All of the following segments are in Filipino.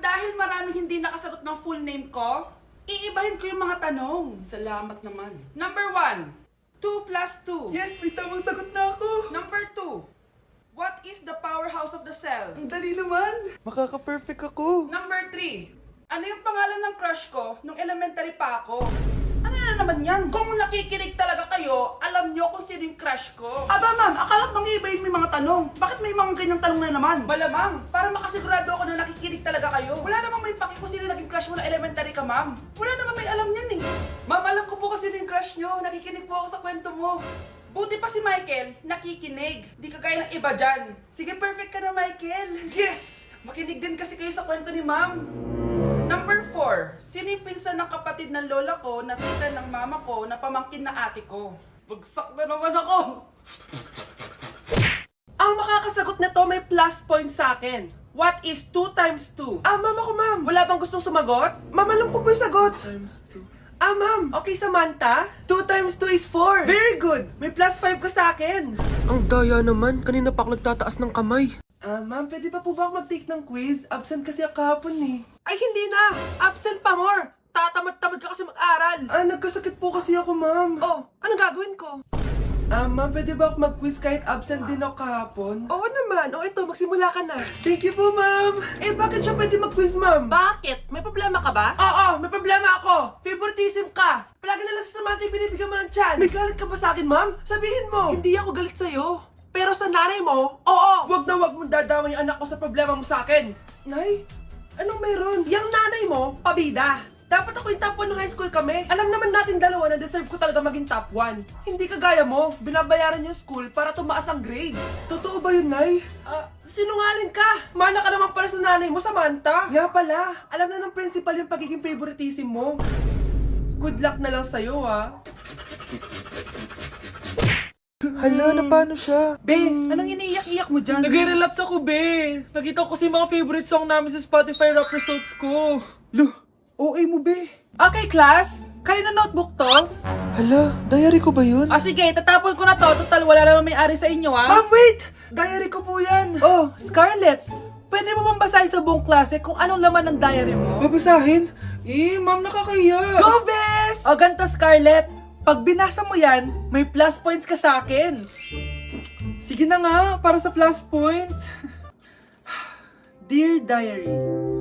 dahil maraming hindi nakasagot ng full name ko, iibahin ko yung mga tanong. Salamat naman. Number 1, 2 plus 2. Yes, may tamang sagot na ako. Number 2, what is the powerhouse of the cell? Ang dali naman. Makaka-perfect ako. Number 3, ano yung pangalan ng crush ko nung elementary pa ako? Ano na naman yan? Kung nakikinig talaga kayo, alam nyo kung sino yung crush ko. Aba ma'am, akala ko mang-iibahin may mga tanong. Bakit may mga ganyang tanong na naman? Malamang, para makasigurado ako na nakikinig talaga kayo. Wala namang may paki kung sino naging crush mo na elementary ka, ma'am. Wala namang may alam yan eh. Ma'am, alam ko po kasi sino yung crush nyo. Nakikinig po ako sa kwento mo. Buti pa si Michael, nakikinig. Di kagaya ng iba dyan. Sige, perfect ka na, Michael. Yes! Makinig din kasi kayo sa kwento ni ma'am. Number 4, sino yung pinsan ng kapatid ng lola ko na tita ng mama ko na pamangkin na ate ko? Bagsak na naman ako! Ang makakasagot na to may plus point sa akin. What is 2 times 2? Ah, ma'am ako, ma'am. Wala bang gustong sumagot? Ma'am, alam ko po yung sagot. Times 2. Ah, ma'am. Okay, Samantha. 2 times 2 is 4. Very good. May plus 5 ka sa akin. Ang daya naman. Kanina pa ako nagtataas ng kamay. Ah, ma'am, pwede pa po ba ako mag-take ng quiz? Absent kasi ako kahapon eh. Ay, hindi na! Absent pa more! Tatamad-tamad ka kasi mag-aral! Ah, nagkasakit po kasi ako, ma'am. Oh, ano gagawin ko? Ah, ma'am, pwede ba ako mag-quiz kahit absent din ako kahapon? Oo naman. O ito, magsimula ka na. Thank you po, ma'am. Eh, bakit siya pwede mag-quiz, ma'am? Bakit? May problema ka ba? Oo, may problema ako. Favoritism ka. Palagi na lang sa Samantha yung binibigyan mo ng chance. May galit ka ba sa akin, ma'am? Sabihin mo. Hindi ako galit sa'yo. Pero sa nanay mo, oo! Wag na wag mong dadama yung anak ko sa problema mo sa akin! Nay? Anong meron? Yang nanay mo, pabida! Dapat ako yung top 1 ng high school kami. Alam naman natin dalawa na deserve ko talaga maging top 1. Hindi kagaya mo, binabayaran yung school para tumaas ang grades. Totoo ba yun, Nay? Sinungaling ka! Mana ka naman para sa nanay mo, Samantha! Nga pala, alam na ng principal yung pagiging favoritism mo. Good luck na lang sa'yo, ah. Hala, na paano siya? Be, anong iniiyak-iyak mo dyan? Nagre-relapse ako, be. Nakita ko kasi mga favorite song namin sa Spotify rap results ko. Lo, OA mo, be. Okay, class. Kanina notebook to? Hala, diary ko ba yun? Sige, tatapon ko na to. Total, wala naman may-ari sa inyo, ah. Ma'am, wait! Diary ko po yan. Oh, Scarlett. Pwede mo bang basahin sa buong klase kung anong laman ng diary mo? Babasahin? Ma'am, nakakaya. Go, Bes! O, ganito, Scarlett. Pag binasa mo yan, may plus points ka sa akin. Sige na nga, para sa plus points. Dear Diary,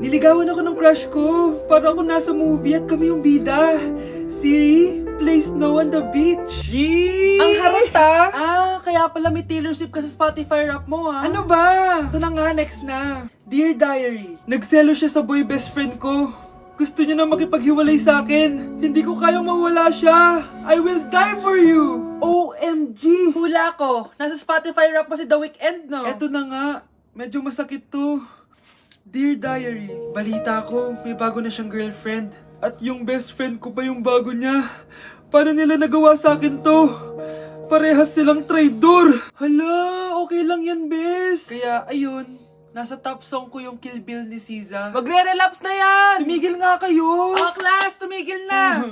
Niligawan ako ng crush ko. Para ako nasa movie at kami yung bida. Siri, play Snow on the Beach. Yee! ang harot kaya pala may Taylor Swift ka sa Spotify rap mo, ha? Ano ba? Ito na nga, next na. Dear Diary, Nagselo siya sa boy best friend ko. Gusto niya na makipaghiwalay sa akin. Hindi ko kayang mawala siya. I will die for you. OMG! Hula ko, nasa Spotify rap pa si The Weeknd, no? Eto na nga. Medyo masakit to. Dear Diary, balita ko, may bago na siyang girlfriend. At yung best friend ko pa yung bago niya. Paano nila nagawa sa akin to? Parehas silang traidor. Hala, okay lang yan, bes. Kaya, ayun, nasa top song ko yung Kill Bill ni SZA. Magre-relapse na yan! Tumigil nga kayo! Class, tumigil na!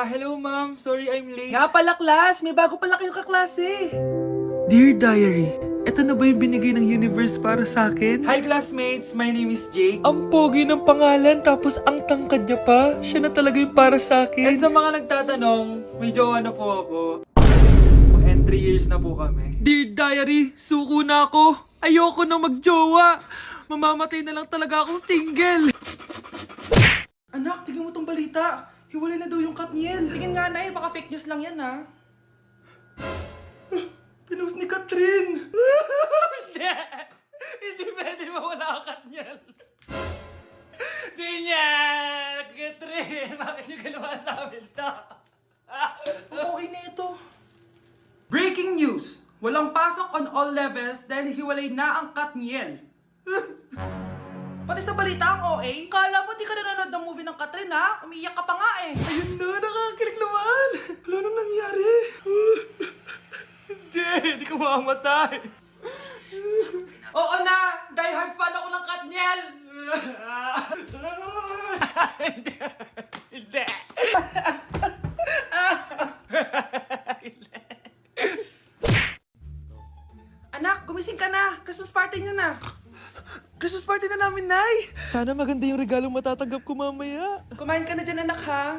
Hello ma'am. Sorry I'm late. Nga pala, class, may bago pala kayong kaklase. Dear Diary, eto na ba yung binigay ng universe para sa akin? Hi classmates, my name is Jake. Ang pogi ng pangalan tapos ang tangkad niya pa. Siya na talaga yung para sa And akin. sa mga nagtatanong, may jowa na po ako. And 3 years na po kami. Dear Diary, suko na ako. Ayoko na magjowa. Mamamatay na lang talaga akong single. Anak, tingnan mo tong balita. Hiwalay na daw yung Katniel. Tingin nga na baka fake news lang yan, ha? Pinost ni Catherine. Hindi! Hindi pwede mawala ang Katniel. Hindi niya! Katrin, bakit niyo ginawa sa amin to? Okay na ito. Breaking news! Walang pasok on all levels dahil hiwalay na ang Katniel. Pati sa balita ang OA, kala mo di ka nanonood ng movie ng Katrin, ha? Umiiyak ka pa nga eh. Ayun na, nakakakilig naman. Wala nang nangyari. Hindi ka mamamatay. Oo na! Die hard fan ako ng Katniel! Hindi. Hindi. Anak, gumising ka na! Christmas party niyo na! Christmas party na namin, Nay. Sana maganda yung regalong matatanggap ko mamaya. Kumain ka na dyan, anak, ha?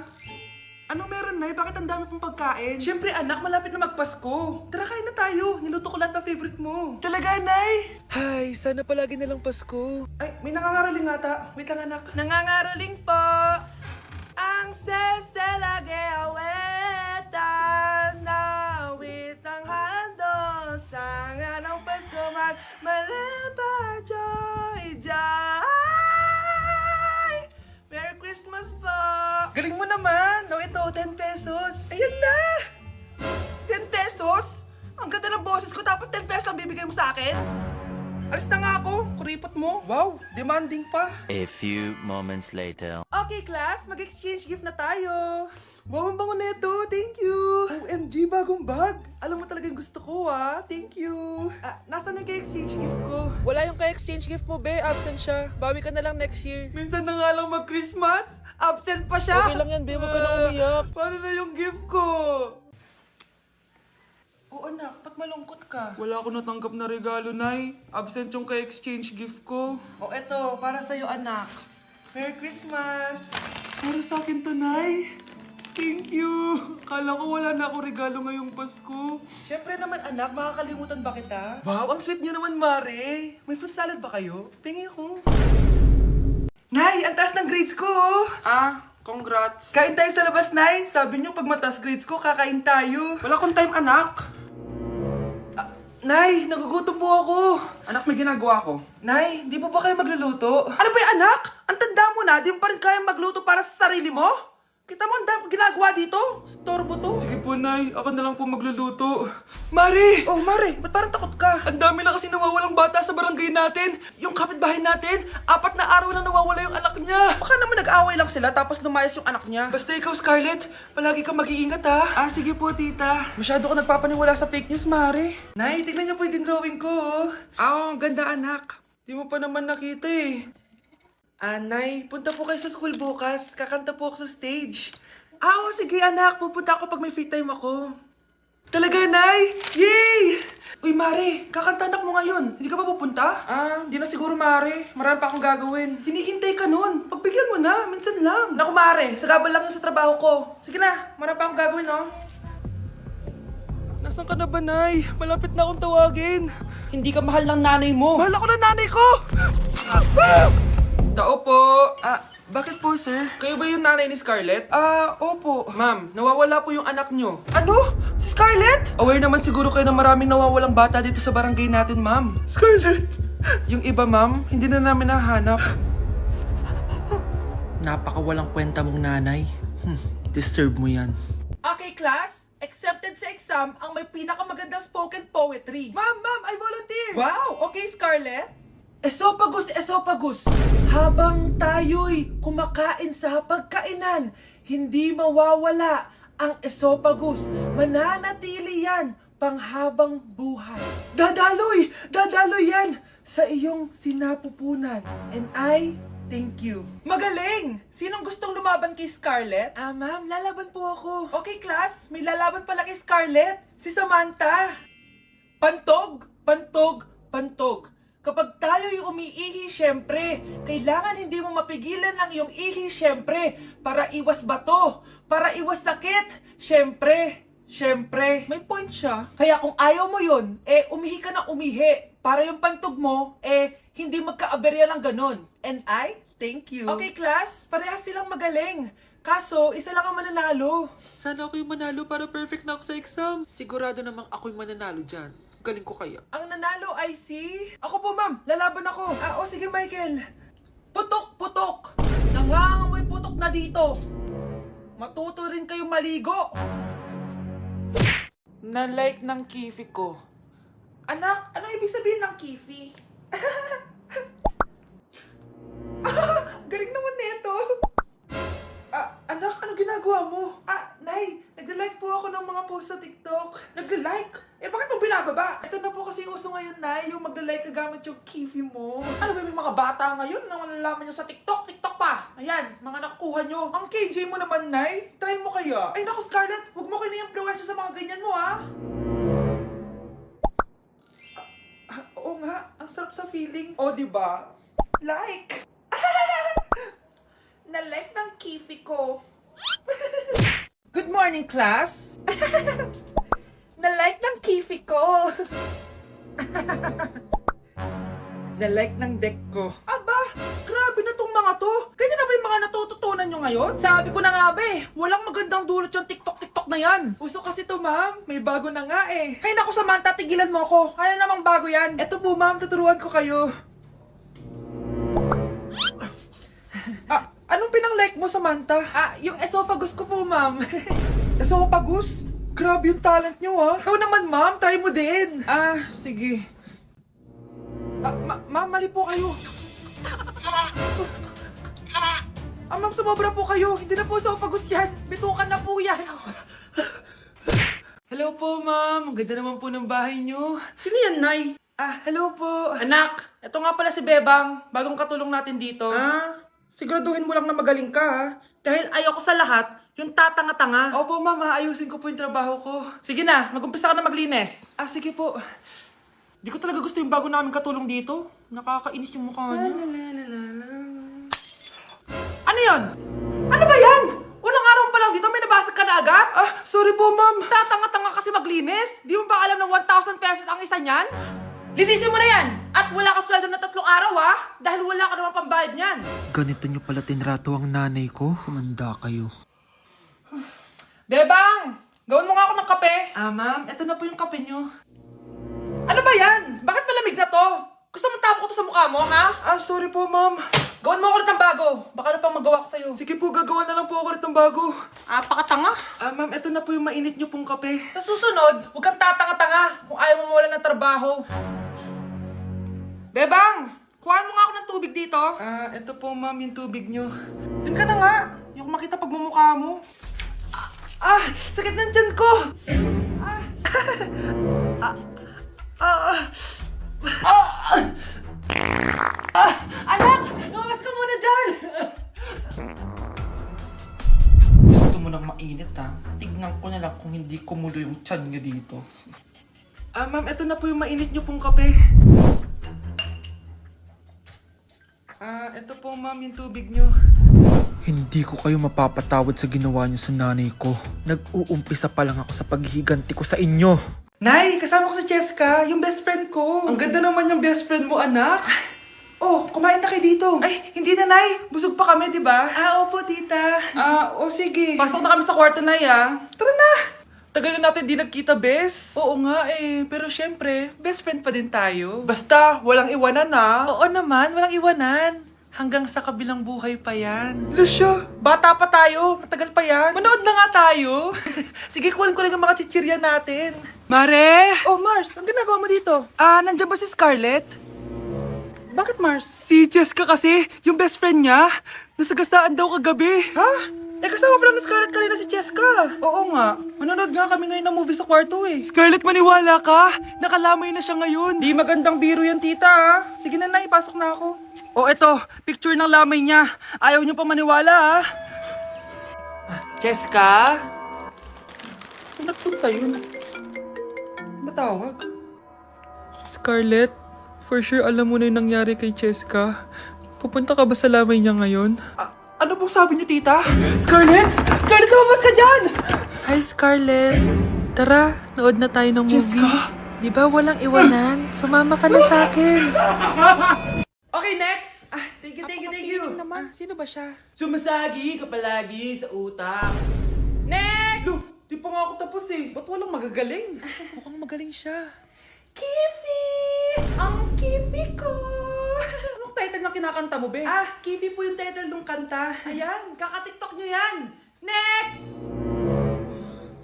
Ano meron, Nay? Bakit ang dami pong pagkain? Siyempre, anak, malapit na magpasko. Tara, kain na tayo. Niluto ko lahat ng favorite mo. Talaga, Nay? Hay, sana palagi nalang Pasko. Ay, may nangangaraling ata. Wait lang, anak. Nangangaraling po. Ang seselage awetan na witang hando sa nga ng Pasko magmalaba joy joy. Merry Christmas po! Galing mo naman! No, ito, 10 pesos. Ayan na! 10 pesos? Ang ganda ng boses ko tapos 10 pesos lang bibigay mo sa akin? Alis na nga ako, kuripot mo. Wow, demanding pa. A few moments later. Okay, class, mag-exchange gift na tayo. Wow, ang bango neto. Thank you. OMG, bagong bag. Alam mo talaga yung gusto ko, ah. Thank you. Nasaan yung exchange gift ko? Wala yung ka-exchange gift mo, be. Absent siya. Bawi ka na lang next year. Minsan na nga lang mag-Christmas. Absent pa siya. Okay lang yan, be. Huwag ka na umiyak. Paano na yung gift ko? Oo, anak. Ba't malungkot ka? Wala ako natanggap na regalo, Nay. Absent yung ka-exchange gift ko. O, eto. Para sa'yo, anak. Merry Christmas. Para sa akin to, Nay. Thank you. Kala ko wala na ako regalo ngayong Pasko. Siyempre naman, anak. Makakalimutan ba kita? Wow, ang sweet niyo naman, Mare. May fruit salad ba kayo? Pingi ko. Nay, ang taas ng grades ko, oh. Congrats. Kain tayo sa labas, Nay. Sabi niyo, pag mataas grades ko, kakain tayo. Wala akong time, anak. Nay, nagugutom po ako. Anak, may ginagawa ko. Nay, di po ba kayo magluluto? Ano ba yung anak? Ang tanda mo na, di mo pa rin kaya magluto para sa sarili mo? Kita mo, ang dami kong ginagawa dito. Storbo to. Sige po, Nay. Ako na lang po magluluto. Mare! Oh, Mare, ba't parang takot ka? Ang dami na kasi nawawalang bata sa barangay natin. Yung kapitbahay natin, 4 na araw na nawawala yung anak niya. Baka naman nag-away lang sila tapos lumayas yung anak niya. Basta ikaw, Scarlett, palagi kang mag-iingat, ha? Sige po, tita. Masyado ka nagpapaniwala sa fake news, Mare. Nay, tignan niyo po yung drawing ko, oh. Ang ganda, anak. Di mo pa naman nakita eh. Nay, punta po kayo sa school bukas. Kakanta po ako sa stage. Oo, sige anak. Pupunta ako pag may free time ako. Talaga, Nay? Yay! Uy, Mare, kakanta anak mo ngayon. Hindi ka ba pupunta? Hindi na siguro, Mare. Marami pa akong gagawin. Hinihintay ka nun. Pagbigyan mo na, minsan lang. Naku, Mare, sagabal lang yun sa trabaho ko. Sige na, marami pa akong gagawin, no? Nasaan ka na ba, Nay? Malapit na akong tawagin. Hindi ka mahal ng nanay mo. Mahal ako ng nanay ko! Tao po! Bakit po, sir? Kayo ba yung nanay ni Scarlett? Opo. Ma'am, nawawala po yung anak nyo. Ano? Si Scarlett? Aware naman siguro kayo na maraming nawawalang bata dito sa barangay natin, ma'am. Scarlett? Yung iba, ma'am, hindi na namin nahanap. Napakawalang kwenta mong nanay. Disturb mo yan. Okay, class. Accepted sa exam ang may pinakamagandang spoken poetry. Ma'am, I volunteer. Wow, okay, Scarlett. Esophagus, esophagus. Habang tayo'y kumakain sa pagkainan, hindi mawawala ang esophagus. Mananatili yan panghabang buhay. Dadaloy yan sa iyong sinapupunan. And I thank you. Magaling! Sinong gustong lumaban kay Scarlett? Ma'am, lalaban po ako. Okay, class. May lalaban pala kay Scarlett. Si Samantha. Pantog, pantog, pantog. Kapag tayo'y umiihi, syempre, kailangan hindi mo mapigilan ang iyong ihi, syempre, para iwas bato, para iwas sakit, syempre, may point siya. Kaya kung ayaw mo yun, umihi ka na umihi, para yung pantog mo, hindi magkaaberya lang ganon. And I thank you. Okay, class, parehas silang magaling. Kaso, isa lang ang mananalo. Sana ako yung manalo para perfect na ako sa exam. Sigurado namang ako yung mananalo dyan. Galing ko kaya. Ang nanalo ay si... Ako po, ma'am. Lalaban ako. Sige, Michael. Putok, putok. Nangangamoy putok na dito. Matuto rin kayong maligo. Na-like ng kifi ko. Anak, ano ibig sabihin ng kifi? Galing naman neto. Anak, ano ginagawa mo? Nay, nagla-like po ako ng mga post sa TikTok. Nagla-like? Bakit mo binababa? Ito na po kasi uso ngayon, Nay, yung magla-like ka gamit yung kifi mo. Ano ba, may mga bata ngayon na malalaman nyo sa TikTok? TikTok pa! Ayan, mga nakukuha nyo. Ang KJ mo naman, Nay. Try mo kaya. Ay, naku, Scarlett, huwag mo kayo na-influensya sa mga ganyan mo, ha? Oo nga, ang sarap sa feeling. O, diba? Like! ko. Good morning, class. Na-like ng kifi ko. Na-like ng deck ko. Aba, grabe na tong mga to. Ganyan na ba yung mga natututunan nyo ngayon? Sabi ko na nga ba walang magandang dulot yung TikTok na yan. Uso kasi to, ma'am. May bago na nga eh. Hay naku, Samantha, tigilan mo ako. Ano namang bago yan? Eto po, ma'am, tuturuan ko kayo. Anong pinang-like mo, Samantha? Yung esophagus ko po, ma'am. Esophagus? Grabe yung talent nyo, ha? Ikaw naman, ma'am. Try mo din. Sige. Ma'am, mali po kayo. Ma'am, sumobra po kayo. Hindi na po esophagus yan. Bitukan na po yan. Hello po, ma'am. Ang ganda naman po ng bahay nyo. Sino yan, Nay? Hello po. Anak, ito nga pala si Bebang. Bagong katulong natin dito. Siguraduhin mo lang na magaling ka, ha? Dahil ayoko sa lahat, yung tatanga-tanga. Opo, ma'am. Ayusin ko po yung trabaho ko. Sige na, mag-umpisa ka na maglinis. Sige po. Di ko talaga gusto yung bago namin katulong dito. Nakakainis yung mukha niya. Ano yun? Ano ba yan? Unang araw pa lang dito, may nabasag ka na agad? Sorry po, ma'am. Tatanga-tanga kasi maglinis? Di mo ba alam na 1,000 pesos ang isa niyan? Linisin mo na yan! At wala ka sweldo na 3 araw, ha? Dahil wala ka naman pambayad niyan. Ganito nyo pala tinrato ang nanay ko. Humanda kayo. Bebang! Gawin mo nga ako ng kape. Ma'am, eto na po yung kape nyo. Ano ba yan? Bakit malamig na to? Gusto mong tapo ko to sa mukha mo, ha? Sorry po, ma'am. Gawin mo ako ulit ng bago. Baka na pang magawa ko sa'yo. Sige po, gagawa na lang po ako ulit ng bago. Pakatanga. Ma'am, eto na po yung mainit nyo pong kape. Sa susunod, huwag kang tatanga-tanga kung ayaw mo mawalan ng trabaho. Bebang! Kuhaan mo nga ako ng tubig dito. Eto po, ma'am, yung tubig nyo. Dun ka na nga. Yung makita pagmumukha mo. Sakit ng tiyan ko! Anak! Lumabas ka muna dyan! Gusto mo nang mainit, ha? Tignan ko na lang kung hindi kumulo yung tiyan nyo dito. Ma'am, eto na po yung mainit nyo pong kape. Eto po, ma'am, yung tubig nyo. Hindi ko kayo mapapatawad sa ginawa nyo sa nanay ko. Nag-uumpisa pa lang ako sa paghihiganti ko sa inyo. Nay, kasama ko si Cheska, yung best friend ko. Ang ganda naman yung best friend mo, anak. Kumain na kayo dito. Ay, hindi na, Nay. Busog pa kami, di ba? Opo, tita. Sige. Pasok na kami sa kwarto, Nay, Tara na. Tagal na natin di nagkita, bes. Oo nga pero syempre, best friend pa din tayo. Basta, walang iwanan, Oo naman, walang iwanan. Hanggang sa kabilang buhay pa yan. Lusya! Bata pa tayo, matagal pa yan. Manood na nga tayo. Sige, kunin ko lang ang mga chichirya natin. Mare! Mars, ang ginagawa mo dito? Nandiyan ba si Scarlett? Bakit, Mars? Si Jessica kasi, yung best friend niya, nasagasaan daw kagabi. Ha? Kasama pa lang ni Scarlett kanina si Jessica. Oo nga. Manonood nga kami ngayon ng movie sa kwarto Scarlett, maniwala ka. Nakalamay na siya ngayon. Di magandang biro yan, tita, Sige na, ipasok na ako. Eto. Picture ng lamay niya. Ayaw niyo pa maniwala, Jessica? Saan nagpunta yun? Matawag? Scarlett, for sure alam mo na yung nangyari kay Cheska. Pupunta ka ba sa lamay niya ngayon? Ano pong sabi niyo, tita? Scarlett! Scarlett, lumabas ka dyan! Hi, Scarlett. Tara, nood na tayo ng movie. Jessica? Di ba walang iwanan? Sumama ka na sa akin. Okay, next! Thank you. Naman, sino ba siya? Sumasagi ka palagi sa utak. Next! Di pa nga ako tapos Ba't walang magagaling? Mukhang magaling siya. Kifi! Ang kifi ko! Anong title ng kinakanta mo, be? Kifi po yung title ng kanta. Ayan, kaka-tiktok nyo yan! Next!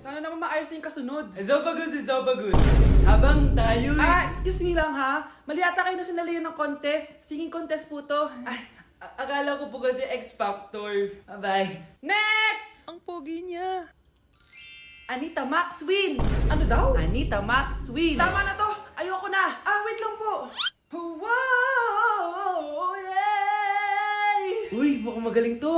Sana naman maayos na yung kasunod. Zobagus. Habang tayo excuse me lang, ha? Mali ata kayo na sinalihan ng contest. Singing contest po to. Akala ko po kasi X Factor. Bye-bye. Next! Ang pogi niya. Anita Max win! Ano daw? Anita Max win! Tama na to! Ayoko na! Wait lang po! Wow! Yay! Uy, mukhang magaling to